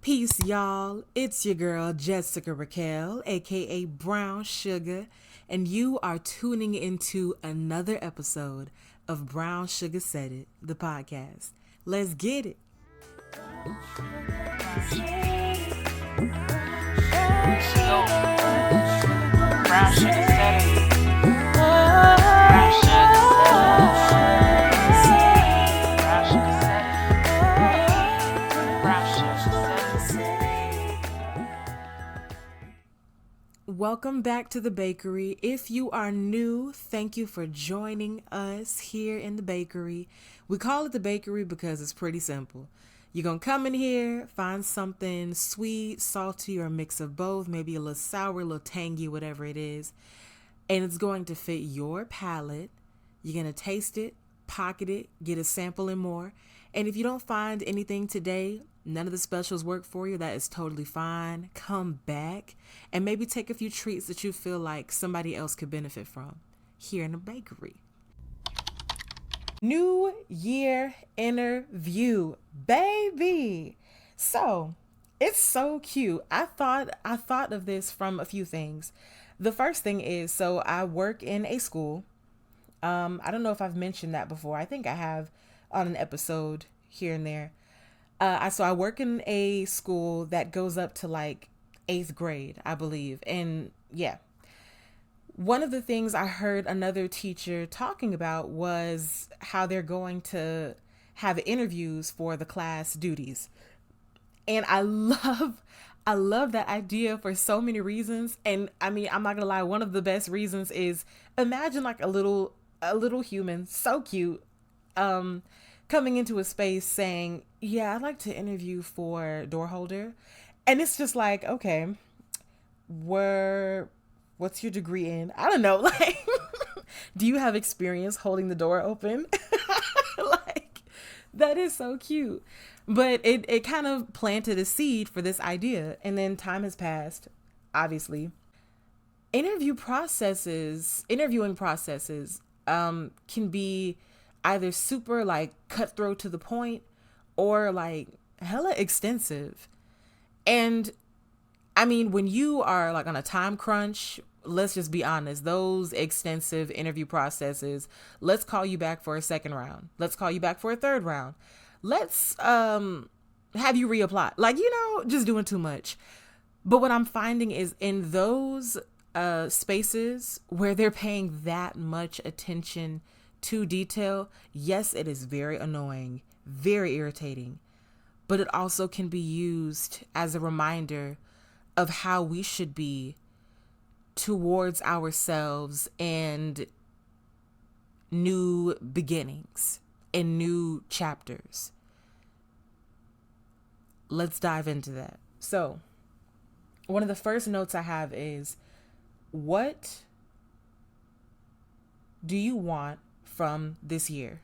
Peace, y'all. It's your girl, Jessica Raquel, aka Brown Sugar, and you are tuning into another episode of Brown Sugar Said It, the podcast. Let's get it. Yo, Brown Sugar said it. Brown Sugar said it. Brown Sugar said it. Brown Sugar said it. Welcome back to the bakery. If you are new, thank you for joining us here in the bakery. We call it the bakery because it's pretty simple. You're going to come in here, find something sweet, salty, or a mix of both, maybe a little sour, a little tangy, whatever it is. And it's going to fit your palate. You're going to taste it, pocket it, get a sample and more. And if you don't find anything today, none of the specials work for you, that is totally fine. Come back and maybe take a few treats that you feel like somebody else could benefit from here in the bakery. New Year interview, baby. So it's so cute. I thought of this from a few things. The first thing is, so I work in a school. I don't know if I've mentioned that before. I think I have on an episode here and there. So I work in a school that goes up to like 8th grade, I believe. And yeah. One of the things I heard another teacher talking about was how they're going to have interviews for the class duties. And I love that idea for so many reasons. And I mean, I'm not gonna lie, one of the best reasons is imagine like a little human, so cute, coming into a space saying, yeah, I'd like to interview for door holder. And it's just like, okay, what's your degree in? I don't know. Like, do you have experience holding the door open? Like, that is so cute. But it kind of planted a seed for this idea. And then time has passed, obviously. Interviewing processes can be either super like cutthroat to the point or like hella extensive. And I mean, when you are like on a time crunch, let's just be honest, those extensive interview processes, let's call you back for a second round. Let's call you back for a third round. Let's have you reapply. Like, just doing too much. But what I'm finding is in those spaces where they're paying that much attention to detail, yes, it is very annoying, very irritating, but it also can be used as a reminder of how we should be towards ourselves and new beginnings and new chapters. Let's dive into that. So, one of the first notes I have is, what do you want from this year?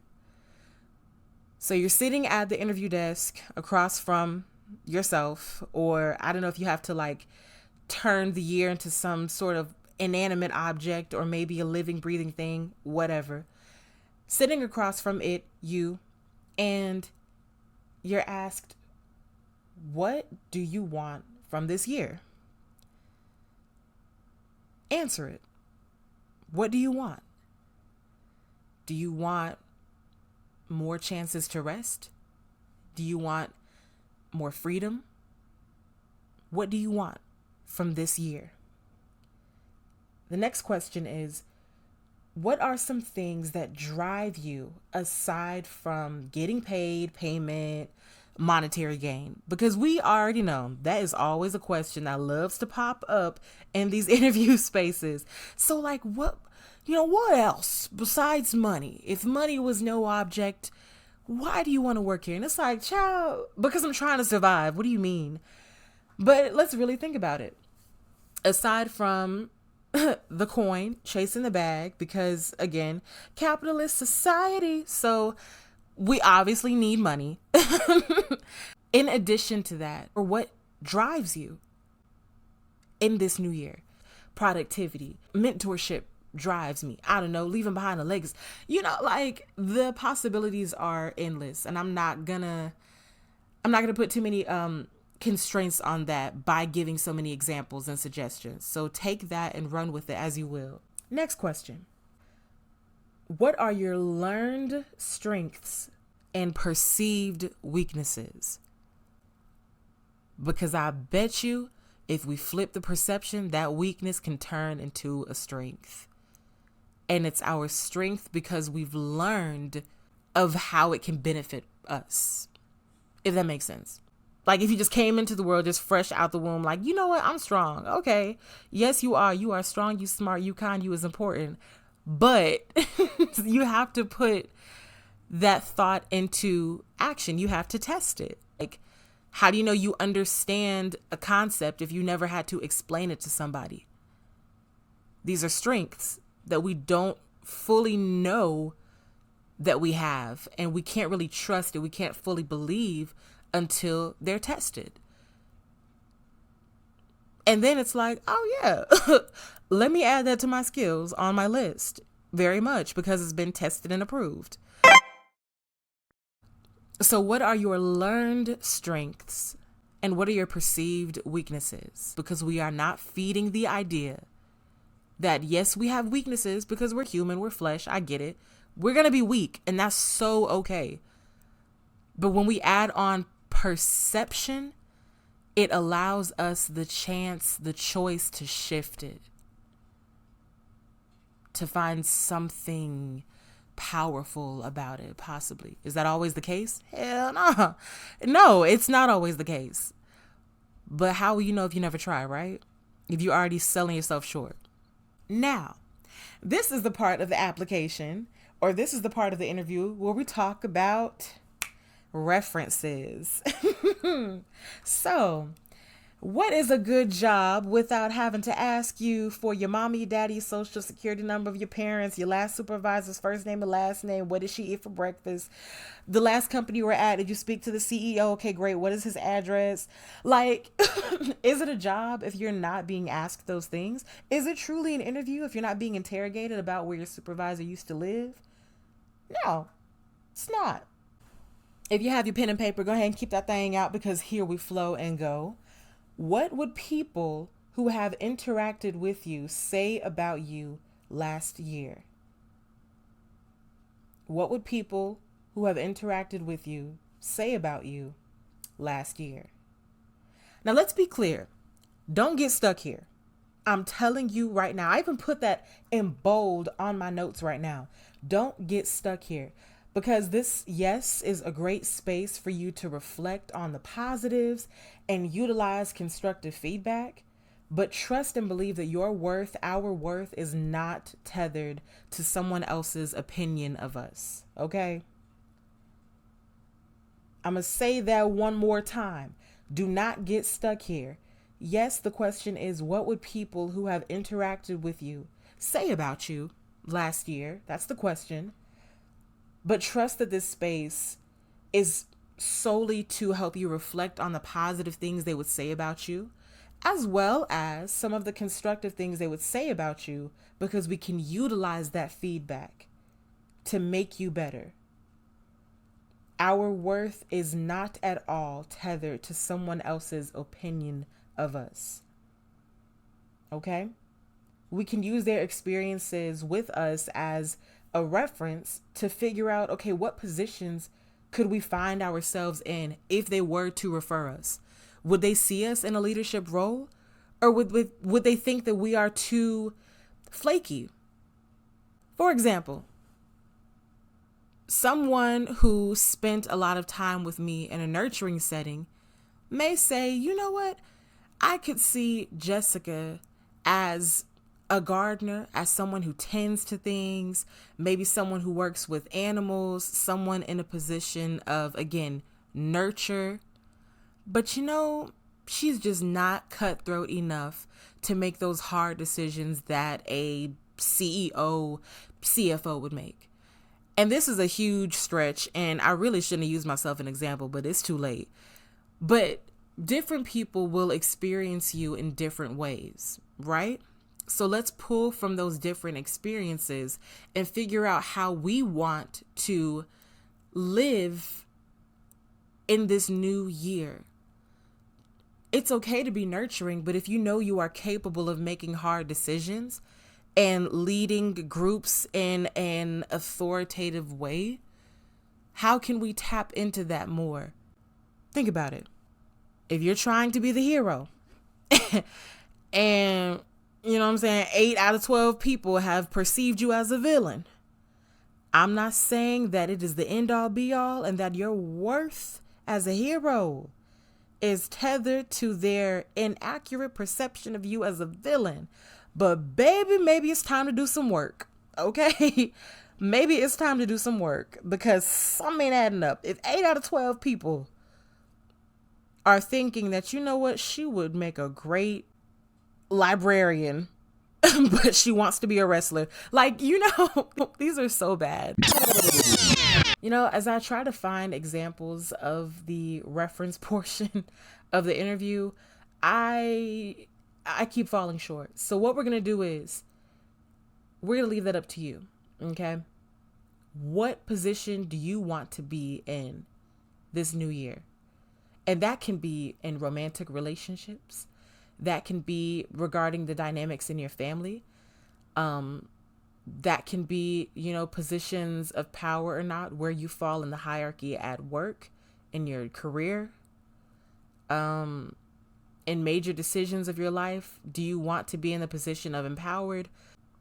So you're sitting at the interview desk across from yourself, or I don't know if you have to like turn the year into some sort of inanimate object or maybe a living, breathing thing, whatever. Sitting across from it, and you're asked, what do you want from this year? Answer it. What do you want? Do you want more chances to rest? Do you want more freedom? What do you want from this year? The next question is, what are some things that drive you aside from getting paid, payment, monetary gain? Because we already know that is always a question that loves to pop up in these interview spaces. So like, what else besides money? If money was no object, why do you want to work here? And it's like, child, because I'm trying to survive. What do you mean? But let's really think about it. Aside from the coin, chasing the bag, because again, capitalist society. So we obviously need money. In addition to that, or what drives you in this new year? Productivity, mentorship drives me. I don't know, leaving behind a legacy. Like the possibilities are endless, and I'm not gonna put too many constraints on that by giving so many examples and suggestions. So take that and run with it as you will. Next question. What are your learned strengths and perceived weaknesses? Because I bet you if we flip the perception, that weakness can turn into a strength. And it's our strength because we've learned of how it can benefit us, if that makes sense. Like if you just came into the world just fresh out the womb, like, you know what, I'm strong. Okay. Yes, you are. You are strong, you smart, you kind, you is important. But you have to put that thought into action. You have to test it. Like, how do you know you understand a concept if you never had to explain it to somebody? These are strengths that we don't fully know that we have, and we can't really trust it. We can't fully believe until they're tested. And then it's like, oh yeah, let me add that to my skills on my list. Very much, because it's been tested and approved. So what are your learned strengths and what are your perceived weaknesses? Because we are not feeding the idea that yes, we have weaknesses because we're human, we're flesh. I get it. We're going to be weak, and that's so okay. But when we add on perception, it allows us the chance, the choice to shift it, to find something powerful about it, possibly. Is that always the case? Hell no. No, it's not always the case. But how will you know if you never try, right? If you're already selling yourself short. Now, this is the part of the application, or this is the part of the interview where we talk about references. So, what is a good job without having to ask you for your mommy, daddy, social security number of your parents, your last supervisor's first name and last name? What did she eat for breakfast? The last company you were at, did you speak to the CEO? Okay, great. What is his address? Like, is it a job if you're not being asked those things? Is it truly an interview if you're not being interrogated about where your supervisor used to live? No, it's not. If you have your pen and paper, go ahead and keep that thing out, because here we flow and go. What would people who have interacted with you say about you last year? What would people who have interacted with you say about you last year? Now, let's be clear. Don't get stuck here. I'm telling you right now. I even put that in bold on my notes right now. Don't get stuck here. Because this, yes, is a great space for you to reflect on the positives and utilize constructive feedback. But trust and believe that your worth, our worth, is not tethered to someone else's opinion of us. Okay? I'm going to say that one more time. Do not get stuck here. Yes, the question is, what would people who have interacted with you say about you last year? That's the question. But trust that this space is solely to help you reflect on the positive things they would say about you, as well as some of the constructive things they would say about you, because we can utilize that feedback to make you better. Our worth is not at all tethered to someone else's opinion of us. Okay? We can use their experiences with us as a reference to figure out, okay, what positions could we find ourselves in if they were to refer us? Would they see us in a leadership role? Or would they think that we are too flaky? For example, someone who spent a lot of time with me in a nurturing setting may say, you know what? I could see Jessica as a gardener, as someone who tends to things, maybe someone who works with animals, someone in a position of, again, nurture. But you know, she's just not cutthroat enough to make those hard decisions that a CEO, CFO would make. And this is a huge stretch, and I really shouldn't have used myself as an example, but it's too late. But different people will experience you in different ways, right? So let's pull from those different experiences and figure out how we want to live in this new year. It's okay to be nurturing, but if you know you are capable of making hard decisions and leading groups in an authoritative way, how can we tap into that more? Think about it. If you're trying to be the hero and, you know what I'm saying, 8 out of 12 people have perceived you as a villain, I'm not saying that it is the end all be all and that your worth as a hero is tethered to their inaccurate perception of you as a villain. But baby, maybe it's time to do some work. Okay? Maybe it's time to do some work because something ain't adding up. If 8 out of 12 people are thinking that, you know what, she would make a great librarian, but she wants to be a wrestler. Like, you know, these are so bad. You know, as I try to find examples of the reference portion of the interview, I keep falling short. So what we're going to do is we're going to leave that up to you. Okay? What position do you want to be in this new year? And that can be in romantic relationships. That can be regarding the dynamics in your family. That can be, you know, positions of power or not, where you fall in the hierarchy at work, in your career, in major decisions of your life. Do you want to be in the position of empowered?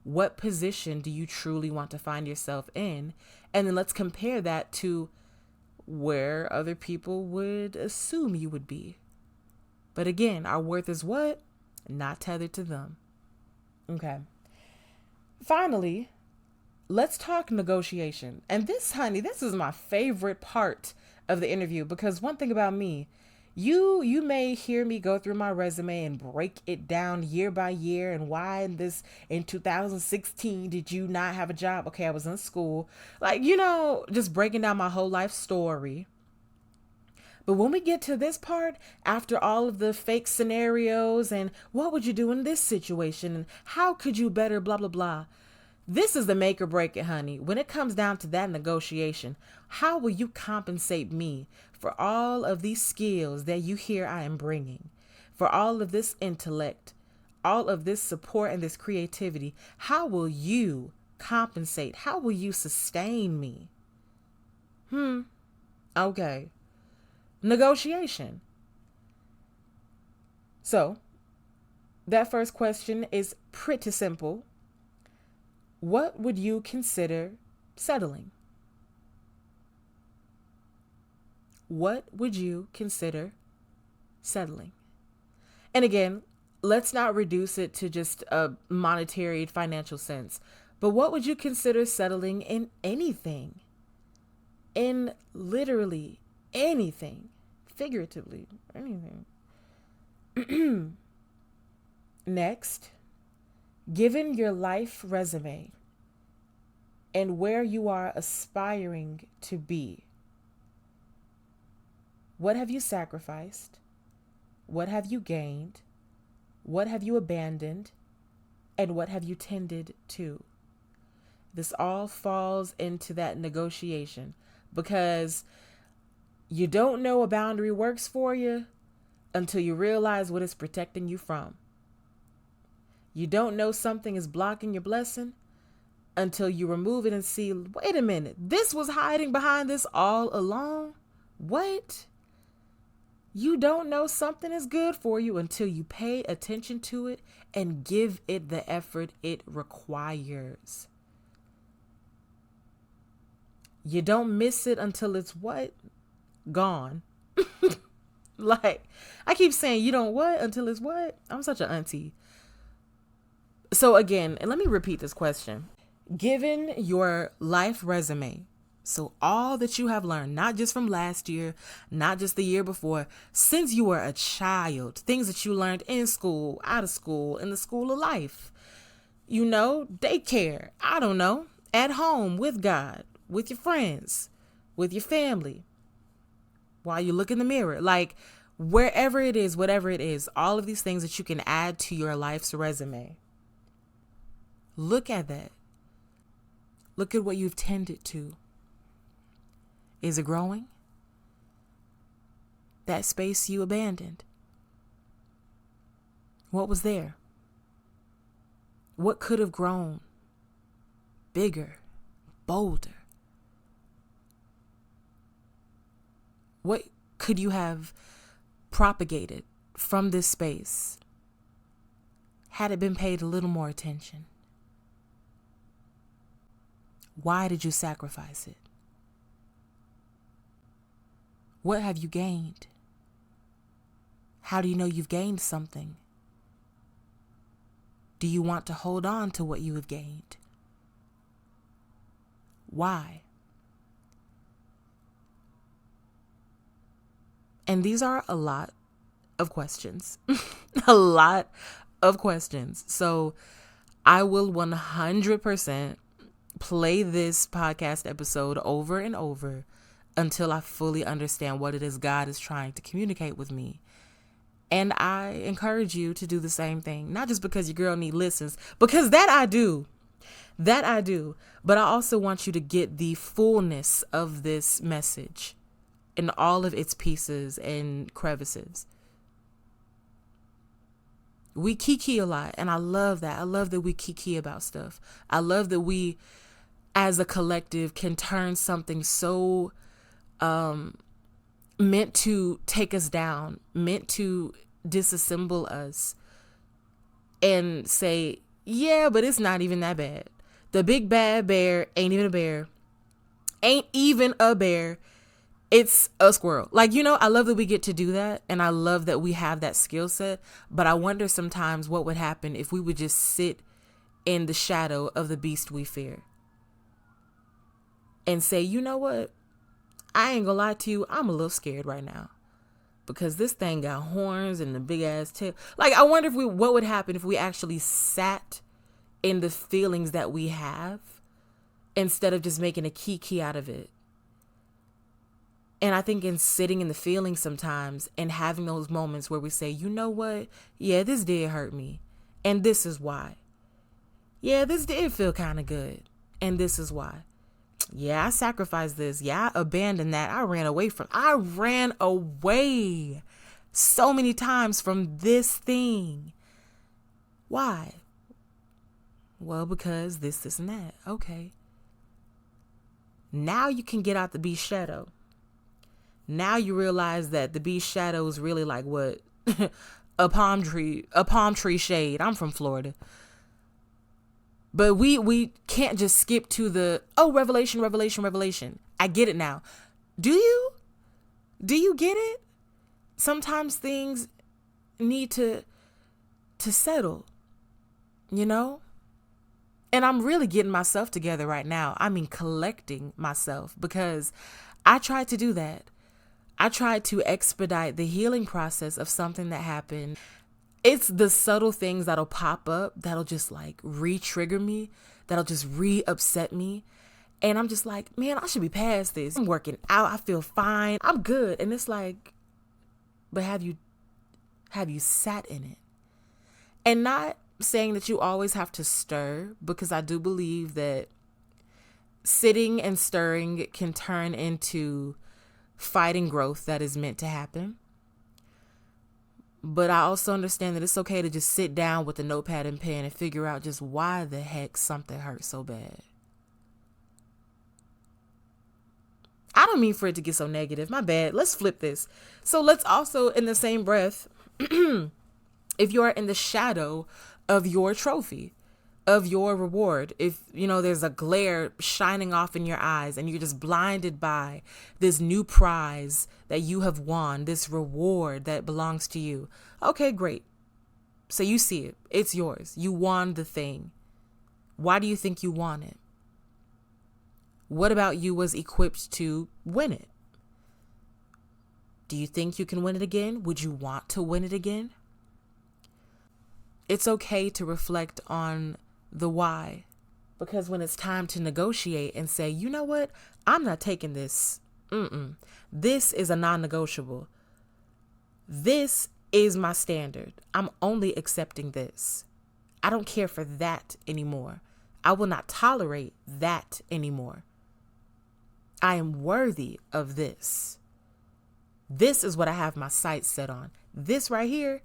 What position do you truly want to find yourself in? And then let's compare that to where other people would assume you would be. But again, our worth is what? Not tethered to them. Okay. Finally, let's talk negotiation. And this, honey, this is my favorite part of the interview, because one thing about me, you may hear me go through my resume and break it down year by year, and why in 2016 did you not have a job? Okay, I was in school. Like, you know, just breaking down my whole life story. But when we get to this part, after all of the fake scenarios and what would you do in this situation and how could you better blah, blah, blah. This is the make or break it, honey. When it comes down to that negotiation, how will you compensate me for all of these skills that you hear I am bringing, for all of this intellect, all of this support and this creativity? How will you compensate? How will you sustain me? Okay. Negotiation. So, that first question is pretty simple. What would you consider settling? What would you consider settling? And again, let's not reduce it to just a monetary financial sense, but what would you consider settling in anything? In literally anything, figuratively, anything. Next, given your life resume and where you are aspiring to be, what have you sacrificed? What have you gained? What have you abandoned? And what have you tended to? This all falls into that negotiation, because you don't know a boundary works for you until you realize what it's protecting you from. You don't know something is blocking your blessing until you remove it and see, wait a minute, this was hiding behind this all along? What? You don't know something is good for you until you pay attention to it and give it the effort it requires. You don't miss it until it's what? Gone. Like, I keep saying you don't what until it's what? I'm such an auntie. So again, and let me repeat this question. Given your life resume, so all that you have learned, not just from last year, not just the year before, since you were a child, things that you learned in school, out of school, in the school of life, you know, daycare, I don't know, at home with God, with your friends, with your family, while you look in the mirror, like wherever it is, whatever it is, all of these things that you can add to your life's resume. Look at that. Look at what you've tended to. Is it growing? That space you abandoned, What was there? What could have grown bigger, bolder? What could you have propagated from this space had it been paid a little more attention? Why did you sacrifice it? What have you gained? How do you know you've gained something? Do you want to hold on to what you have gained? Why? And these are a lot of questions. A lot of questions. So I will 100% play this podcast episode over and over until I fully understand what it is God is trying to communicate with me. And I encourage you to do the same thing, not just because your girl need listens, because that I do. But I also want you to get the fullness of this message in all of its pieces and crevices. We kiki a lot, and I love that. I love that we kiki about stuff. I love that we, as a collective, can turn something so meant to take us down, meant to disassemble us, and say, yeah, but it's not even that bad. The big bad bear ain't even a bear. Ain't even a bear. It's a squirrel. Like, I love that we get to do that. And I love that we have that skill set. But I wonder sometimes what would happen if we would just sit in the shadow of the beast we fear and say, you know what? I ain't gonna lie to you. I'm a little scared right now because this thing got horns and a big ass tail. Like, I wonder what would happen if we actually sat in the feelings that we have instead of just making a kiki out of it. And I think in sitting in the feelings sometimes and having those moments where we say, you know what? Yeah, this did hurt me. And this is why. Yeah, this did feel kind of good. And this is why. Yeah, I sacrificed this. Yeah, I abandoned that. I ran away so many times from this thing. Why? Well, because this, and that. Okay. Now you can get out the beast shadow. Now you realize that the beast shadow is really like what? a palm tree shade. I'm from Florida. But we can't just skip to the, revelation. I get it now. Do you? Do you get it? Sometimes things need to settle, And I'm really getting myself together right now. I mean, collecting myself, because I tried to do that. I tried to expedite the healing process of something that happened. It's the subtle things that'll pop up that'll just like re-trigger me, that'll just re-upset me. And I'm just like, man, I should be past this. I'm working out. I feel fine. I'm good. And it's like, but have you sat in it? And not saying that you always have to stir, because I do believe that sitting and stirring can turn into fighting growth that is meant to happen. But I also understand that it's okay to just sit down with a notepad and pen and figure out just why the heck something hurt so bad. I don't mean for it to get so negative. My bad. Let's flip this. So let's also, in the same breath, if you are in the shadow of your trophy, of your reward, if there's a glare shining off in your eyes and you're just blinded by this new prize that you have won, this reward that belongs to you. Okay, great. So you see it. It's yours. You won the thing. Why do you think you won it? What about you was equipped to win it? Do you think you can win it again? Would you want to win it again? It's okay to reflect on the why, because when it's time to negotiate and say, you know what, I'm not taking this. This is a non-negotiable. This is my standard. I'm only accepting this. I don't care for that anymore. I will not tolerate that anymore. I am worthy of this. This is what I have my sights set on. This right here,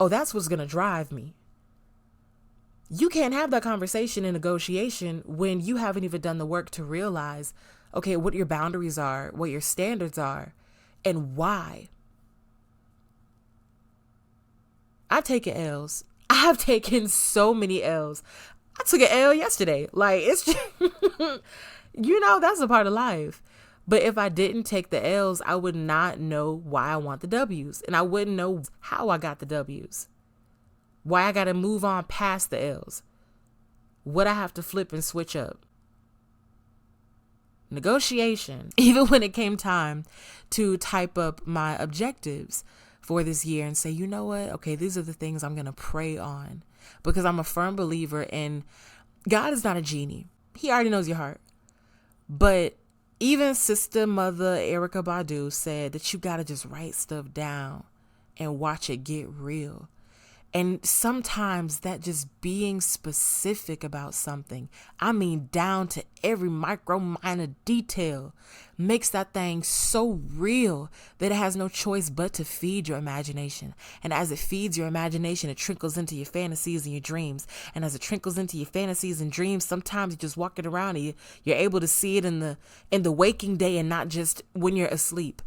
Oh, that's what's going to drive me. You can't have that conversation in negotiation when you haven't even done the work to realize, okay, what your boundaries are, what your standards are, and why. I've taken L's. I have taken so many L's. I took an L yesterday. Like, it's just, that's a part of life. But if I didn't take the L's, I would not know why I want the W's. And I wouldn't know how I got the W's. Why I got to move on past the L's. What I have to flip and switch up. Negotiation. Even when it came time to type up my objectives for this year and say, you know what? Okay, these are the things I'm going to pray on. Because I'm a firm believer in God is not a genie. He already knows your heart. But even Sister Mother Erykah Badu said that you got to just write stuff down and watch it get real. And sometimes that just being specific about something, I mean down to every micro minor detail, makes that thing so real that it has no choice but to feed your imagination. And as it feeds your imagination, it trickles into your fantasies and your dreams. And as it trickles into your fantasies and dreams, sometimes you're just walking around and you're able to see it in the waking day and not just when you're asleep.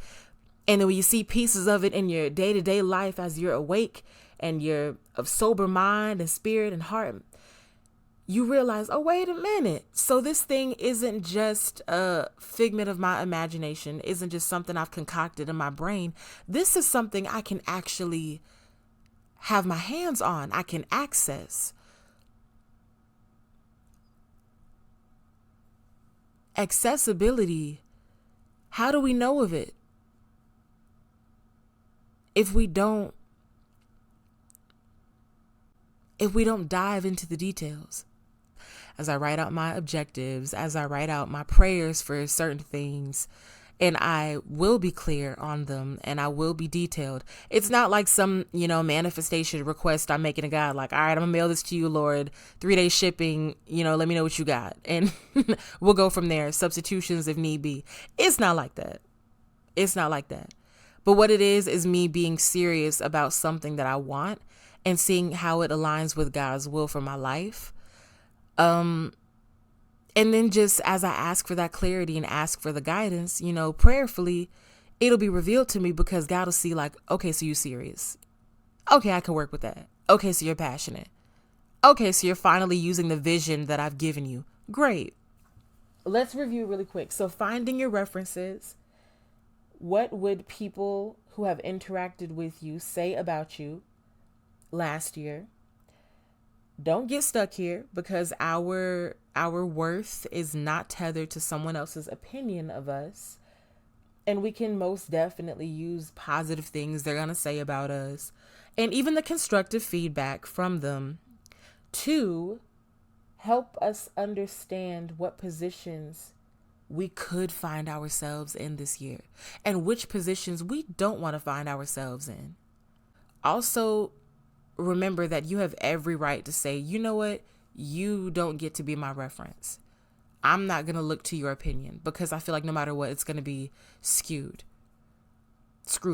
And then when you see pieces of it in your day-to-day life as you're awake, and you're of sober mind and spirit and heart, you realize, oh, wait a minute. So this thing isn't just a figment of my imagination, isn't just something I've concocted in my brain. This is something I can actually have my hands on, I can access. Accessibility, how do we know of it if we don't dive into the details? As I write out my objectives, as I write out my prayers for certain things, and I will be clear on them and I will be detailed. It's not like some, manifestation request I'm making to God, like, all right, I'm gonna mail this to you, Lord, 3-day shipping, let me know what you got. And we'll go from there. Substitutions if need be. It's not like that. It's not like that. But what it is me being serious about something that I want and seeing how it aligns with God's will for my life. And then just as I ask for that clarity and ask for the guidance, prayerfully, it'll be revealed to me because God will see like, okay, so you're serious. Okay, I can work with that. Okay, so you're passionate. Okay, so you're finally using the vision that I've given you. Great. Let's review really quick. So finding your references. What would people who have interacted with you say about you last year? Don't get stuck here because our worth is not tethered to someone else's opinion of us. And we can most definitely use positive things they're going to say about us and even the constructive feedback from them to help us understand what positions we could find ourselves in this year and which positions we don't want to find ourselves in. Also, remember that you have every right to say, you know what? You don't get to be my reference. I'm not going to look to your opinion because I feel like no matter what, it's going to be screwed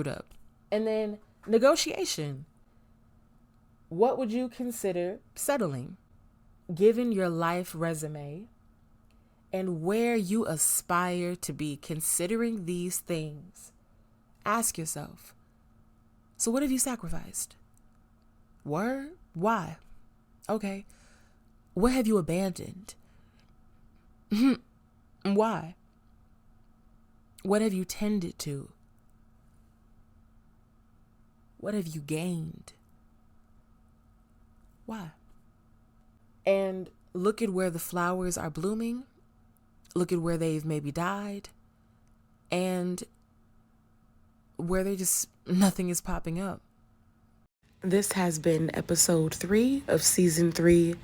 up. And then negotiation. What would you consider settling? Given your life resume and where you aspire to be, considering these things, ask yourself, so what have you sacrificed? Word? Why? Okay. What have you abandoned? Why? What have you tended to? What have you gained? Why? And look at where the flowers are blooming. Look at where they've maybe died. And where nothing is popping up. This has been episode 3 of season 3,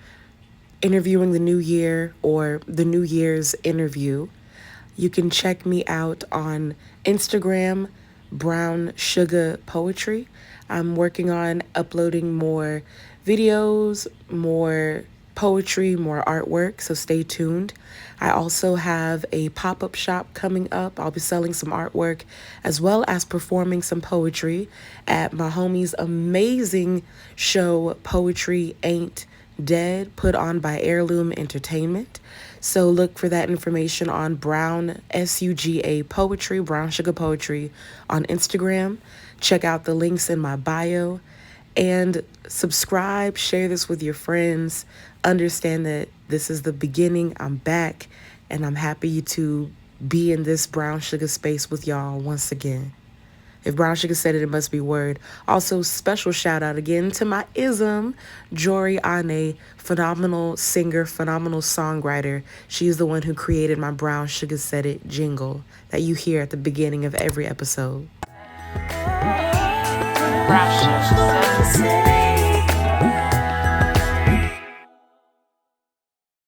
interviewing the new year or the New Year's interview. You can check me out on Instagram, Brown Sugar Poetry. I'm working on uploading more videos, more poetry, more artwork, so stay tuned. I also have a pop-up shop coming up. I'll be selling some artwork as well as performing some poetry at my homie's amazing show, Poetry Ain't Dead, put on by Airloom Entertainment. So look for that information on Brown Suga Poetry, Brown Sugar Poetry on Instagram. Check out the links in my bio and subscribe, share this with your friends. Understand that this is the beginning. I'm back and I'm happy to be in this brown sugar space with y'all once again. If Brown Sugar said it, it must be word. Also, special shout out again to my ism, Jhori Ahnae, phenomenal singer, phenomenal songwriter. She's the one who created my Brown Sugar Said It jingle that you hear at the beginning of every episode. Brown sugar said it.